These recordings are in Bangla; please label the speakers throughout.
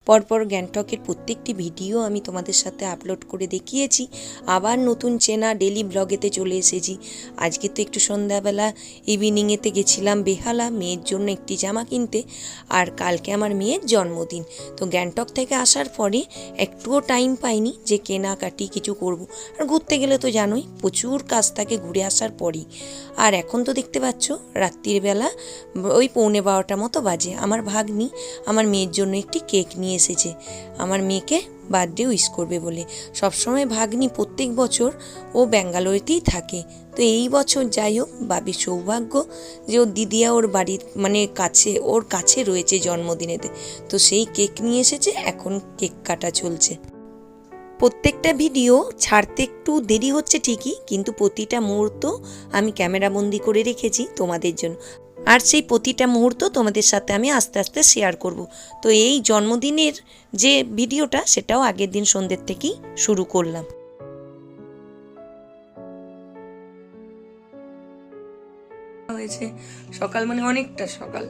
Speaker 1: পরপর গ্যাংটকের প্রত্যেকটি ভিডিও আমি তোমাদের সাথে আপলোড করে দেখিয়েছি। আবার নতুন চেনা ডেলি ব্লগেতে চলে এসেছি। আজকে তো একটু সন্ধ্যাবেলা ইভিনিংয়েতে গেছিলাম বেহালা মেয়ের জন্য একটি জামা কিনতে, আর কালকে আমার মেয়ের জন্মদিন। তো গ্যাংটক থেকে আসার পরে একটুও টাইম পাইনি যে কেনাকাটি কিছু করব। আর ঘুরতে গেলে তো জানোই প্রচুর কাজ থাকে ঘুরে আসার পরই। আর এখন তো দেখতে পাচ্ছ রাত্রির বেলা ওই 11:15 মতো বাজে। আমার ভাগ্নি আমার মেয়ের জন্য একটি কেক নিয়ে এসেছে, আমার মেয়েকে বার্থডে উইশ করবে বলে। সবসময় ভাগ্নি প্রত্যেক বছর ও ব্যাঙ্গালোরেতেই থাকে। তো এই বছর যাই হোক, বাবির সৌভাগ্য যে ওর দিদিয়া ওর বাড়ির ওর কাছে রয়েছে জন্মদিনেতে। তো সেই কেক নিয়ে এসেছে, এখন কেক কাটা চলছে। প্রত্যেকটা ভিডিও ছাড়তে একটু দেরি হচ্ছে ঠিকই, কিন্তু প্রতিটা মুহূর্ত আমি ক্যামেরাবন্দি করে রেখেছি তোমাদের জন্য। আর সেই প্রতিটা মুহূর্ত তোমাদের সাথে আমি আস্তে আস্তে শেয়ার করব। তো এই জন্মদিনের যে ভিডিওটা সেটাও আগের দিন সন্ধ্যের থেকেই শুরু করলাম। হয়েছে সকাল মানে অনেকটা সকাল,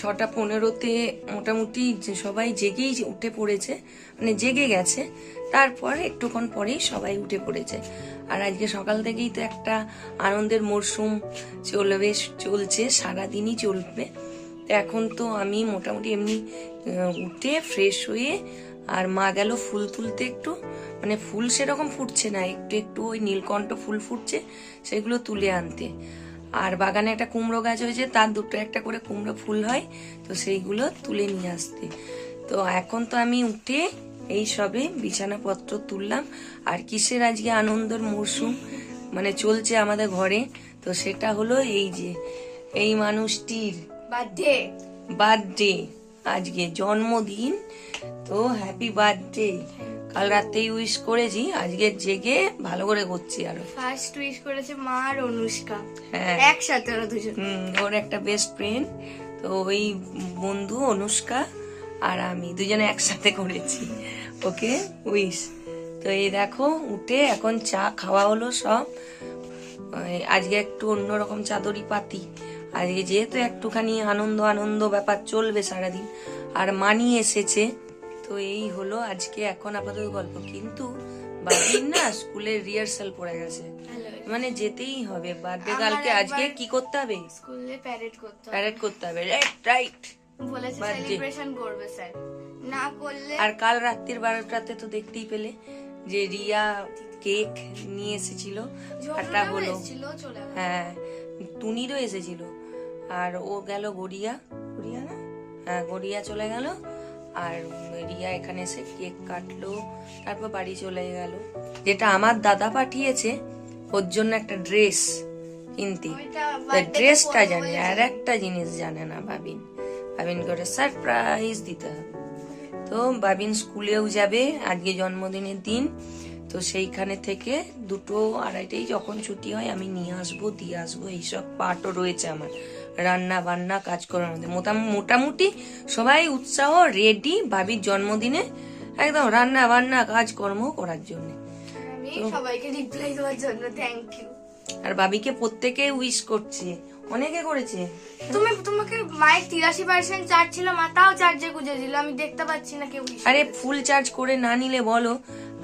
Speaker 1: 6:15-তে মোটামুটি সবাই জেগেই উঠে পড়েছে, মানে জেগে গেছে। তারপর একটুক্ষণ পরেই সবাই উঠে পড়েছে। আর আজকে সকাল থেকেই তো একটা আনন্দের মরশুম চলছে, সারাদিনই চলবে। তো এখন তো আমি মোটামুটি এমনি উঠে ফ্রেশ হয়ে, আর মা গেল ফুল তুলতে। একটু মানে ফুল সেরকম ফুটছে না, একটু একটু ওই নীলকণ্ঠ ফুল ফুটছে, সেগুলো তুলে আনতে। আর বাগানে একটা কুমড়ো গাছ হয়েছে, তার দুটো একটা করে কুমড়ো ফুল হয়, তো সেইগুলো তুলে নিয়ে আসতে। তো এখন তো আমি উঠে এই সবে বিছানাপত্র তুললাম। আর কিসের আজকে আনন্দের মরশুম মানে চলছে আমাদের ঘরে, তো সেটা হলো এই যে এই মানুষটির বার্থডে, আজকে জন্মদিন। তো হ্যাপি বার্থডে। কাল রাতেই উইশ করেছি, আজকে জেগে ভালো করে করছি। আরো
Speaker 2: ফার্স্ট উইশ করেছে মা আর অনুষ্কা,
Speaker 1: হ্যাঁ
Speaker 2: একসাথে ওরা দুজন।
Speaker 1: ওর একটা বেস্ট ফ্রেন্ড, তো ওই বন্ধু অনুষ্কা আর আমি দুজনে একসাথে করেছি ওকে উইশ। তো এই দেখো উঠে এখন চা খাওয়া হলো সব। আজকে একটু অন্যরকম চাদরি পাতি, আজকে যেহেতু একটুখানি আনন্দ আনন্দ ব্যাপার চলবে সারাদিন। আর মানি এসেছে, তো এই হলো আজকে এখন আপাতত গল্প। কিন্তু বাবির না স্কুলের রিহার্সাল পড়ে গেছে, মানে যেতেই হবে। বার্থডে গার্লকে আজকে কি করতে হবে?
Speaker 2: স্কুলে
Speaker 1: প্যারেড করতে হবে, রাইট।
Speaker 2: বলেছে সেলিব্রেশন করবে স্যার, না করলে।
Speaker 1: আর কাল রাত্রির 12টাতে তো দেখতেই পেলে যে রিয়া কেক নিয়ে এসেছিল, কাটা হলো। হ্যাঁ, টুনিরও এসেছিল। আর ও গেল গড়িয়া না, হ্যাঁ গড়িয়া চলে গেল। আর রিয়া এখানে এসে কেক কাটলো, তারপর বাড়ি চলে গেল। যেটা আমার দাদা পাঠিয়েছে ওর জন্য একটা ড্রেস কিনতে, ড্রেসটা জানে, আর একটা জিনিস জানে না বাবিন করে সারপ্রাইজ দিতে হবে। তো বাবিন স্কুলেও যাবে, আজকে জন্মদিনের দিন। তো সেইখানে থেকে 2-2:30 যখন ছুটি হয় আমি নিয়ে আসবো, দিয়ে আসবো। এইসব পার্টও রয়েছে আমার, রান্না বান্না কাজ করার মধ্যে। মোটামুটি সবাই উৎসাহ রেডি বাবির জন্মদিনে, একদম রান্না বান্না কাজকর্ম করার জন্য।
Speaker 2: সবাইকে রিপ্লাই দেওয়ার জন্য থ্যাংক ইউ।
Speaker 1: আর বাবিকে প্রত্যেকে উইশ করছে, অনেকে করেছে।
Speaker 2: তোমাকে মাইক 83% চার্জ ছিল, মা তাও চার্জে গুঁজে দিল, আমি দেখতে পাচ্ছি না কেউ।
Speaker 1: আরে ফুল চার্জ করে না নিলে বলো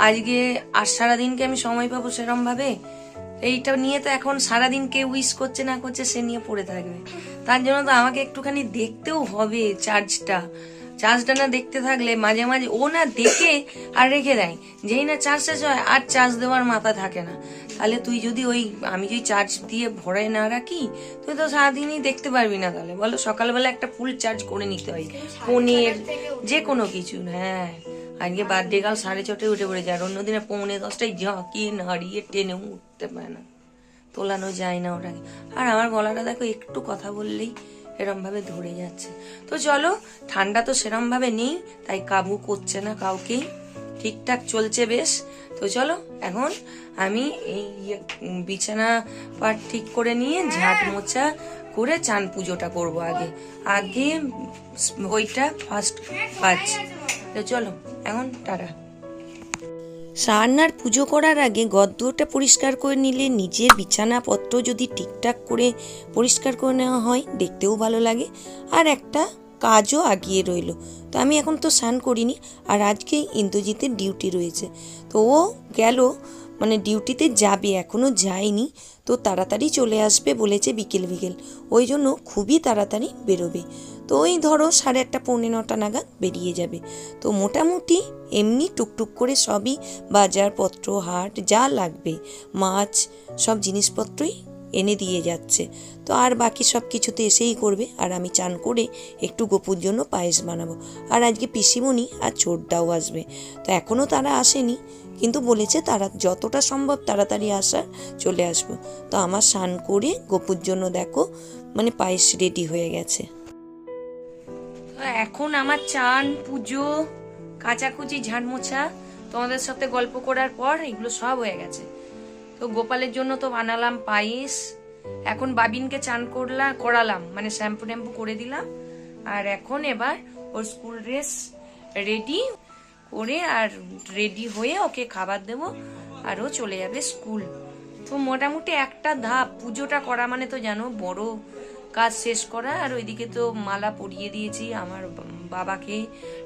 Speaker 1: আজকে আর সারাদিনকে আমি সময় পাবো সেরম ভাবে? এইটা নিয়ে তো এখন সারাদিন কে উইশ করছে না করছে সে নিয়ে পড়ে থাকবে। তার জন্য তো আমাকে একটুখানি দেখতেও হবে চার্জটা না দেখতে থাকলে মাঝে মাঝে ও না দেখে আর রেখে দেয়। যেই না চার্জ শেষ হয় আর চার্জ দেওয়ার মাথা থাকে না। তাহলে তুই যদি আমি যদি চার্জ দিয়ে ভরাই না রাখি, তুই তো সারাদিনই দেখতে পারবি না। তাহলে বলো সকালবেলা একটা ফুল চার্জ করে নিতে হয়, ফোনের যে কোনো কিছু। হ্যাঁ, আজকে বার্থডে গার্ল 6:30 উঠে পড়েছে, আর অন্যদিনে 9:45 ঝাঁকিয়ে নাড়িয়ে টেনে উঠতে পারে না, তোলানো যায় না ওটাকে। আর আমার গলাটা দেখো একটু কথা বললেই এরম ভাবে ধরে যাচ্ছে। তো চলো, ঠান্ডা তো সেরম ভাবে নেই, তাই কাবু করছে না কাউকেই, ঠিকঠাক চলছে বেশ। তো চলো এখন আমি এই বিছানা পাট ঠিক করে নিয়ে ঝাঁট মোছা করে চান পুজোটা করবো। আগে ওইটা ফার্স্ট কাজ। তো চলো এখন টাটা। সান্নার পুজো করার আগে গদ্দরটা পরিষ্কার করে নিলে নিজের বিছানাপত্র যদি ঠিকঠাক করে পরিষ্কার করে নেওয়া হয় দেখতেও ভালো লাগে, আর একটা
Speaker 3: কাজও আগিয়ে রইল। তো আমি এখন তো স্নান করিনি, আর আজকে ইন্দ্রজিতের ডিউটি রয়েছে। তো ও গেল, মানে ডিউটিতে যাবে, এখনও যায়নি। তো তাড়াতাড়ি চলে আসবে বলেছে, বিকেল বিকেল, ওই জন্য খুবই তাড়াতাড়ি বেরোবে। তো ওই ধরো 8:30 পৌনে 9টা নাগাদ বেরিয়ে যাবে। তো মোটামুটি এমনি টুকটুক করে সবই বাজারপত্র, হাট যা লাগবে, মাছ, সব জিনিসপত্রই এনে দিয়ে যাচ্ছে। তো আর বাকি সব কিছুতে এসেই করবে। আর আমি চান করে একটু গোপুর জন্য পায়েস বানাবো। আর আজকে পিসিমণি আর ছোটদাও আসবে। তো এখনও তারা আসেনি, কিন্তু বলেছে তারা যতটা সম্ভব তাড়াতাড়ি আসার চলে আসবো। তো আমার স্নান করে গোপুর জন্য দেখো মানে পায়েস রেডি হয়ে গেছে।
Speaker 1: তো এখন আমার চান, পুজো, কাচাকুচি, ঝাড়মোছা, তোমাদের সাথে গল্প করার পর এগুলো সব হয়ে গেছে। তো গোপালের জন্য তো বানালাম পায়েস। এখন বাবিনকে চান করালাম, মানে শ্যাম্পু ট্যাম্পু করে দিলাম। আর এখন এবার ওর স্কুল ড্রেস রেডি করে আর রেডি হয়ে ওকে খাবার দেব, আর ও চলে যাবে স্কুল। তো মোটামুটি একটা ধাপ, পুজোটা করা মানে তো জানো বড় কাজ শেষ করা। আর ওইদিকে তো মালা পরিয়ে দিয়েছি আমার বাবাকে,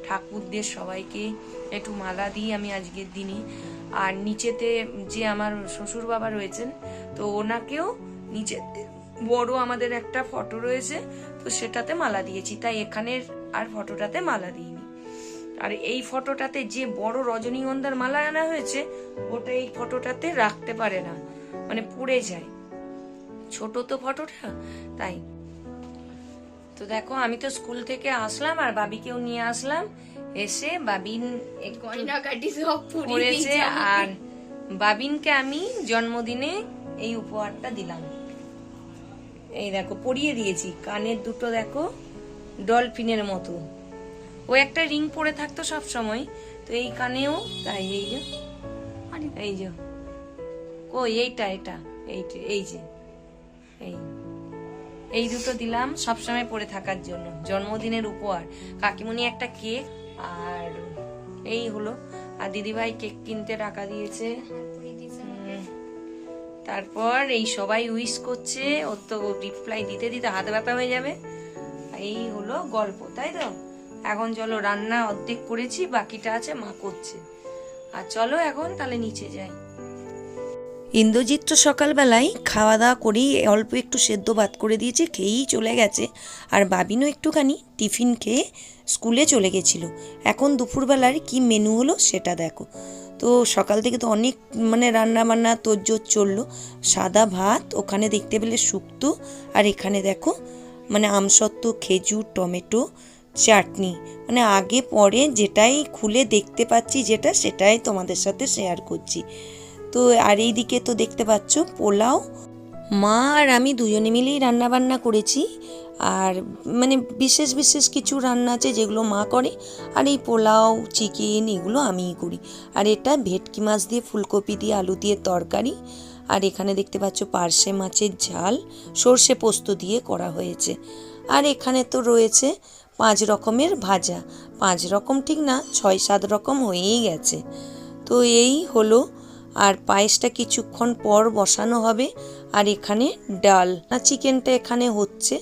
Speaker 1: ঠাকুরদের সবাইকে একটু মালা দিই আমি আজকের দিনে। আর নিচেতে যে আমার শ্বশুর বাবা রয়েছেন, তো ওনাকেও নিচেতে বড় আমাদের একটা ফটো রয়েছে, তো সেটাতে মালা দিয়েছি। তাই এখানের আর ফটোটাতে মালা দিইনি। আর এই ফটোটাতে যে বড় রজনীগন্ধার মালা আনা হয়েছে, ওটা এই ফটোটাতে রাখতে পারে না, মানে পড়ে যায়, ছোট তো ফটোটা, তাই। তো দেখো আমি তো স্কুল থেকে আসলাম আর বাবিকেও নিয়ে আসলাম। এসে বাবিন
Speaker 2: গয়নাকাটি সব
Speaker 1: পড়েছে, আর বাবিনকে আমি জন্মদিনে এই উপহারটা দিলাম। এই দেখো পরিয়ে দিয়েছি, কানের দুটো দেখো ডলফিনের মতো। ও একটা রিং পরে থাকতো সব সময়, তো এই কানেও তাই। এই যে কই এইটা এই যে এই দুটো দিলাম সবসময় পরে থাকার জন্য, জন্মদিনের উপহার। কাকিমণি একটা কেক, আর এই হলো। আর দিদিভাই কেক কিনতে টাকা দিয়েছে। তারপর এই সবাই উইশ করছে, ওর তো রিপ্লাই দিতে দিতে হাত ব্যথা হয়ে যাবে। এই হলো গল্প, তাই তো। এখন চলো, রান্না অর্ধেক করেছি, বাকিটা আছে মা করছে। আর চলো এখন তাহলে নিচে যাই।
Speaker 3: ইন্দ্রজিৎ তো সকালবেলায় খাওয়া দাওয়া করেই অল্প একটু সেদ্ধ ভাত করে দিয়েছে, খেয়েই চলে গেছে। আর বাবিনও একটুখানি টিফিন খেয়ে স্কুলে চলে গেছিলো। এখন দুপুরবেলার কি মেনু হলো সেটা দেখো। তো সকাল থেকে তো অনেক মানে রান্না বান্না তোড়জোড় চললো। সাদা ভাত, ওখানে দেখতে পেলে শুক্তো, আর এখানে দেখো মানে আমসত্ত্ব, খেজুর, টমেটো, চাটনি, মানে আগে পরে যেটাই খুলে দেখতে পাচ্ছি যেটা, সেটাই তোমাদের সাথে শেয়ার করছি। তো আর এইদিকে তো দেখতে পাচ্ছ পোলাও, মা আর আমি দুজনে মিলেই রান্না বান্না করেছি। আর মানে বিশেষ বিশেষ কিছু রান্না আছে যেগুলো মা করে, আর এই পোলাও, চিকেন এগুলো আমিই করি। আর এটা ভেটকি মাছ দিয়ে, ফুলকপি দিয়ে, আলু দিয়ে তরকারি। আর এখানে দেখতে পাচ্ছ পার্শে মাছের ঝাল সর্ষে পোস্ত দিয়ে করা হয়েছে। আর এখানে তো রয়েছে 5 রকমের ভাজা, 5 রকম ঠিক না, 6-7 রকম হয়েই গেছে। তো এই হলো। আর পায়েসটা কিছুক্ষণ পর বসানো হবে। আর এখানে ডাল, না চিকেনটা এখানে হচ্ছে।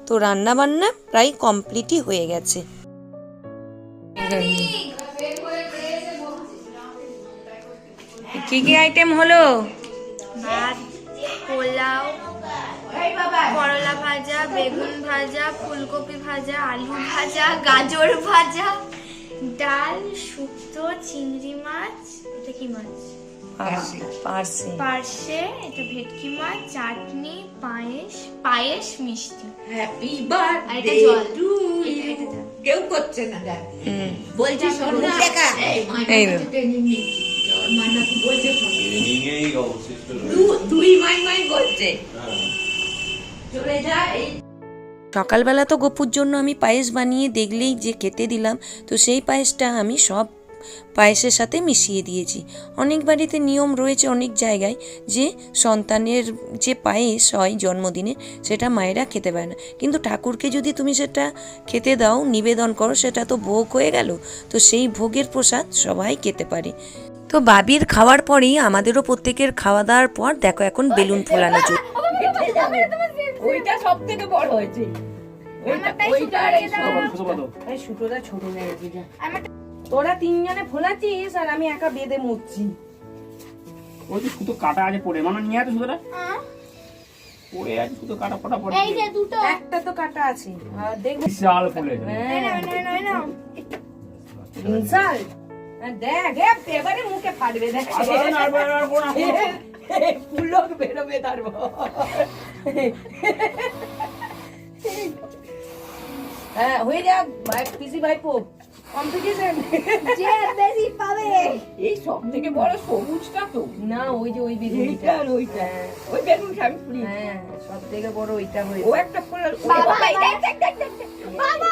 Speaker 3: তো রান্না বান্না প্রায় কমপ্লিটই হয়ে গেছে।
Speaker 1: কি কি আইটেম হলো?
Speaker 2: ভাত, পোলাও, করলা ভাজা, বেগুন ভাজা, ফুলকপি ভাজা, আলু ভাজা, গাজর ভাজা, ডাল, শুক্তো, চিংড়ি মাছ, এটা কি মাছ? পার্শে, এটা ভেটকি মাছ, চাটনি, পায়েস, মিষ্টি।
Speaker 4: Happy birthday to you. কেউ করছে না, দেখ বলছি শোন না,
Speaker 1: এই
Speaker 4: মানা কি বলছে শোন,
Speaker 5: নিয়েই অবশিষ্ট
Speaker 4: দুই মাই বলছে চলে যা। এই
Speaker 3: সকালবেলা তো গপুর জন্য আমি পায়েস বানিয়ে দেখলেই যে খেতে দিলাম, তো সেই পায়েসটা আমি সব পায়েসের সাথে মিশিয়ে দিয়েছি। অনেক বাড়িতে নিয়ম রয়েছে অনেক জায়গায় যে সন্তানের যে পায়েস হয় জন্মদিনে, সেটা মায়েরা খেতে পারে না, কিন্তু ঠাকুরকে যদি তুমি সেটা খেতে দাও, নিবেদন করো, সেটা তো ভোগ হয়ে গেল। তো সেই ভোগের প্রসাদ সবাই খেতে পারে। তো বাবির খাওয়ার পরেই আমাদেরও প্রত্যেকের খাওয়া দাওয়ার পর দেখো এখন বেলুন ফোলানো চলছে।
Speaker 4: ওইটা সব থেকে বড় হয়েছে,
Speaker 1: ওইটা আর এই সুতোটা ছোট হয়ে গেছে যা। তোরা তিনজনে ফোলাচ্ছিস আর আমি একা বেঁধে মুচ্ছি।
Speaker 5: ওই যে সুতো কাটা আছে পড়ে, মানে নিয়ে আছে সুতোটা পড়ে আছে, সুতো কাটা ফটা পড়ে।
Speaker 2: এই যে দুটো
Speaker 1: একটা তো কাটা আছে আর দেখবি
Speaker 5: বিশাল ফুলে
Speaker 1: বিশাল। দেখ এবারে মুখে ফাটবে, দেখ ফুলো বেরোবে তারপর। হ্যাঁ হয়ে যাক ভাই, পিসি ভাইপো কম্পিটিশন
Speaker 2: যে বেশি পাবে।
Speaker 4: এই সব থেকে বড় সবুজটা তো,
Speaker 1: না ওই যে ওই বেগুনটা,
Speaker 4: ওইটা ওই বেগুনটা আমি ফুলি।
Speaker 1: হ্যাঁ সব থেকে বড় ওইটা
Speaker 4: ও
Speaker 1: হয়েছে।
Speaker 4: একটা ফুল।
Speaker 2: বাবা,
Speaker 4: বাবা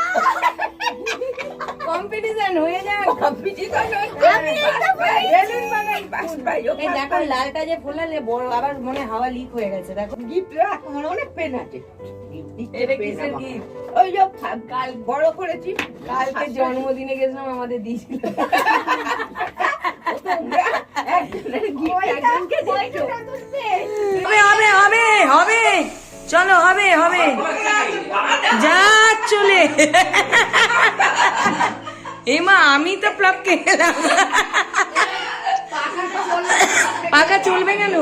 Speaker 1: কম্পিটিশন হয়ে যাক।
Speaker 4: কম্পিটিশন
Speaker 2: আমি এইটা পাই।
Speaker 4: বেলুন বানাই বাস পাই। ও
Speaker 1: এই দেখো লালটা যে ফোলালে বড় আবার মনে হাওয়া লিক হয়ে গেছে দেখো।
Speaker 4: গিফট রাখ, আমার অনেক পেন আছে।
Speaker 1: এটা কিসের gift?
Speaker 4: ওই যে কাল বড় করেছি
Speaker 1: কালকে জন্মদিনে গেছিলাম, আমাদের দিয়েছিল।
Speaker 4: একজনের gift একজনকে দিয়েছো।
Speaker 1: হবে হবে হবে হবে, চলো হবে হবে, যা চলে। এমা আমি তো প্লাব কে গেলাম। পাকা চলবে কেন?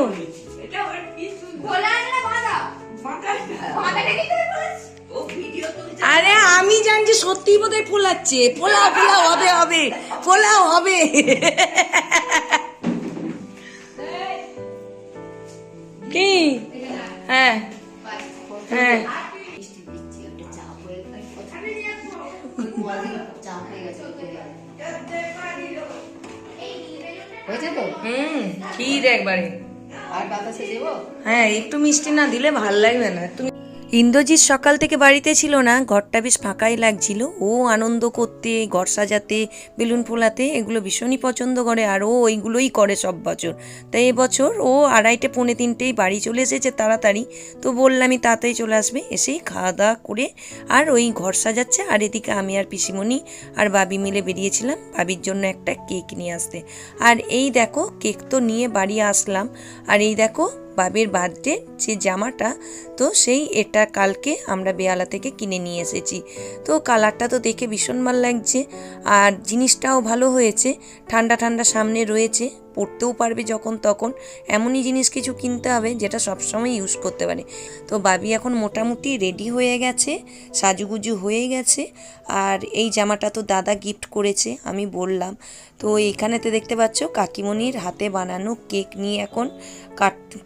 Speaker 1: আরে আমি জানছি সত্যি বোধহয় ফোলাচ্ছে। ফোলাও ফোলাও হবে হবে, ফোলাও হবে। কি? হ্যাঁ হ্যাঁ ক্ষীর একবারে। হ্যাঁ একটু মিষ্টি না দিলে ভাল লাগবে না। তুমি
Speaker 3: ইন্দ্রজিৎ সকাল থেকে বাড়িতে ছিল না, ঘরটা বেশ ফাঁকাই লাগছিল। ও আনন্দ করতে, ঘর সাজাতে, বেলুন ফোলাতে এগুলো ভীষণই পছন্দ করে, আর ও ওইগুলোই করে সব বছর। তাই এবছর ও 2:30 পৌনে 3টেই বাড়ি চলে এসেছে তাড়াতাড়ি। তো বললামই তাড়াতাড়ি চলে আসবে, এসেই খাওয়া দাওয়া করে আর ওই ঘর সাজাচ্ছে। আর এদিকে আমি আর পিসিমণি আর বাবি মিলে বেরিয়েছিলাম বাবির জন্য একটা কেক নিয়ে আসতে। আর এই দেখো কেক তো নিয়ে বাড়ি আসলাম, আর এই দেখো বাবির বার্থডে যে জামাটা, তো সেই এটা কালকে আমরা বেহালা থেকে কিনে নিয়ে এসেছি। তো কালারটা তো দেখে ভীষণ ভালো লাগছে, আর জিনিসটাও ভালো হয়েছে। ঠান্ডা ঠান্ডা সামনে রয়েছে, পরতেও পারবে যখন তখন। এমনই জিনিস কিছু কিনতে হবে যেটা সবসময় ইউজ করতে পারে। তো বাবি এখন মোটামুটি রেডি হয়ে গেছে, সাজুগুজু হয়ে গেছে। আর এই জামাটা তো দাদা গিফট করেছে আমি বললাম। তো এইখানেতে দেখতে পাচ্ছ কাকিমণির হাতে বানানো কেক নিয়ে এখন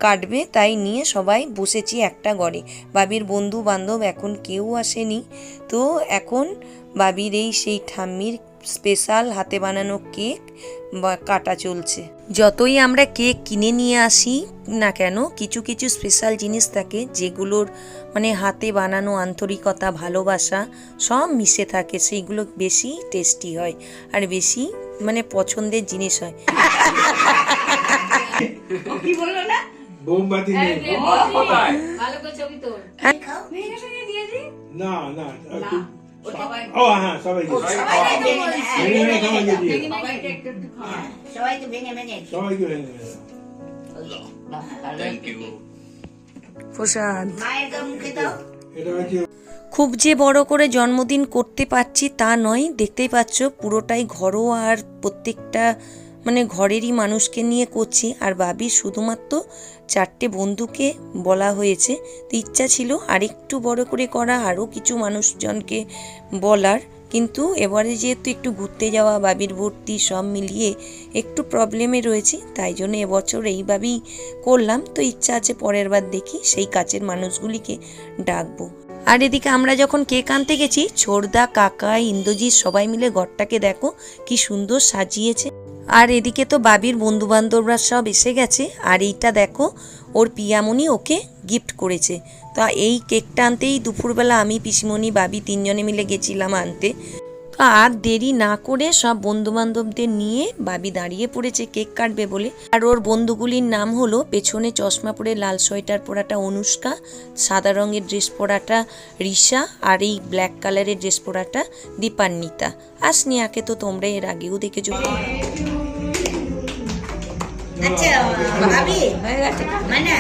Speaker 3: কাটবে, তাই নিয়ে সবাই বসেছি একটা ঘরে। বাবির বন্ধু বান্ধব এখন কেউ আসেনি। তো এখন বাবির এই সেই ঠাম্মির স্পেশাল হাতে বানানো কেক কাটা চলছে। যতই আমরা কেক কিনে নিয়ে আসি না কেন, কিছু কিছু স্পেশাল জিনিস থাকে যেগুলোর মানে হাতে বানানো আন্তরিকতা, ভালোবাসা সব মিশে থাকে, সেইগুলো বেশি টেস্টি হয় আর বেশি মানে পছন্দের জিনিস হয়।
Speaker 4: কি বললো না?
Speaker 6: মোমবাতি নেই।
Speaker 4: ভালো করে ছবি তোল।
Speaker 6: না না ও হ্যাঁ সবাই
Speaker 4: সবাইকে ভেঙে ভেঙে
Speaker 6: সবাইকে ভেঙে
Speaker 1: প্রসাদ
Speaker 4: মায়ের মুখে দাও।
Speaker 6: এটা হচ্ছে
Speaker 3: খুব যে বড় করে জন্মদিন করতে পারছি তা নয়, দেখতেই পাচ্ছ পুরোটাই ঘরোয়া আর প্রত্যেকটা মানে ঘরেরই মানুষকে নিয়ে করছি। আর বাবির শুধুমাত্র 4টে বন্ধুকে বলা হয়েছে, তো ইচ্ছা ছিল আরেকটু বড় করে করা, আরও কিছু মানুষজনকে বলার, কিন্তু এবারে যেহেতু একটু ঘুরতে যাওয়া, বাবির ভর্তি সব মিলিয়ে একটু প্রবলেমে রয়েছি, তাই জন্য এবছর এইভাবেই করলাম। তো ইচ্ছা আছে পরের বার দেখি সেই কাছের মানুষগুলিকে ডাকবো। আর এদিকে আমরা যখন কেক আনতে গেছি, ছোড়দা, কাকা, ইন্দ্রজিৎ সবাই মিলে ঘরটাকে দেখো কি সুন্দর সাজিয়েছে। আর এদিকে তো বাবির বন্ধু বান্ধবরা সব এসে গেছে। আর এইটা দেখো ওর পিয়ামণি ওকে গিফট করেছে। তো এই কেকটা আনতেই দুপুরবেলা আমি, পিসিমণি, বাবি 3জনে মিলে গেছিলাম আনতে। তো আর দেরি না করে সব বন্ধু বান্ধবদের নিয়ে বাবি দাঁড়িয়ে পড়েছে কেক কাটবে বলে। আর ওর বন্ধুগুলির নাম হলো, পেছনে চশমা পরে লাল সোয়েটার পরাটা অনুষ্কা, সাদা রঙের ড্রেস পরাটা রিশা, আর এই ব্ল্যাক কালারের ড্রেস পরাটা দীপান্বিতা। আর স্নেহাকে তো তোমরা এর আগেও দেখেছো।
Speaker 7: আচ্ছা ভাবি, মানে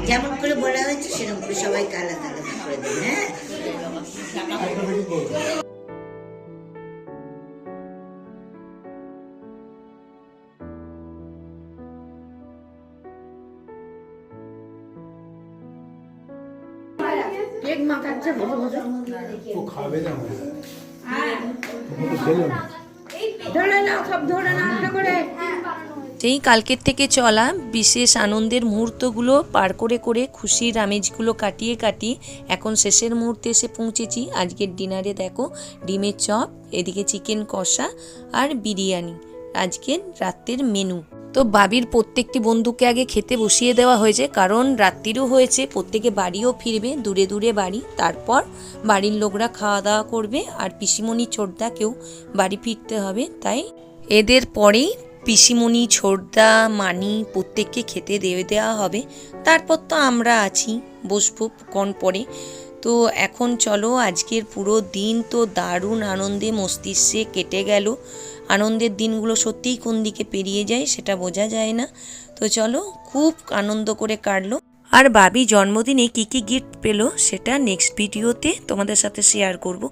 Speaker 7: যেমন করে বলা হয়েছে সেরকম করে সবাইকে আলাদা আলাদা করে দেবেন। হ্যাঁ
Speaker 6: আরেকটা বেশি করো।
Speaker 4: কেক মাখাচ্ছে বসে বসে।
Speaker 6: ও খাবে না মনে হয়। তুমি তো খেলো না।
Speaker 4: ধরে নাও, সব ধরে নাও একটা করে।
Speaker 3: সেই কালকের থেকে চলা বিশেষ আনন্দের মুহূর্তগুলো পার করে করে খুশির আমেজগুলো কাটিয়ে কাটিয়ে এখন শেষের মুহূর্তে এসে পৌঁছেছি। আজকের ডিনারে দেখো ডিমের চপ, এদিকে চিকেন কষা আর বিরিয়ানি আজকের রাতের মেনু। তো বাবির প্রত্যেকটি বন্ধুকে আগে খেতে বসিয়ে দেওয়া হয়েছে, কারণ রাত্রিরও হয়েছে, প্রত্যেকে বাড়িও ফিরবে, দূরে দূরে বাড়ি, তারপর বাড়ির লোকরা খাওয়া দাওয়া করবে আর পিসিমণি ছোটদাকেও বাড়ি ফিরতে হবে। তাই এদের পরেই পিসিমণি ছোটদা মানি প্রত্যেককে খেতে দেওয়া হবে, তারপর তো আমরা আছি, বসবো কন পরে। তো এখন চলো, আজকের পুরো দিন তো দারুণ আনন্দে মস্তিষ্কে কেটে গেল। আনন্দের দিনগুলো সত্যিই কোন দিকে পেরিয়ে যায় সেটা বোঝা যায় না। তো চলো, খুব আনন্দ করে কাটলো। আর বাবি জন্মদিনে কী কী গিফট পেলো সেটা নেক্সট ভিডিওতে তোমাদের সাথে শেয়ার করব।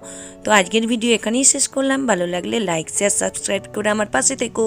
Speaker 3: তো আজকের ভিডিও এখানেই শেষ করলাম। ভালো লাগলে লাইক শেয়ার সাবস্ক্রাইব করে আমার পাশে থেকো।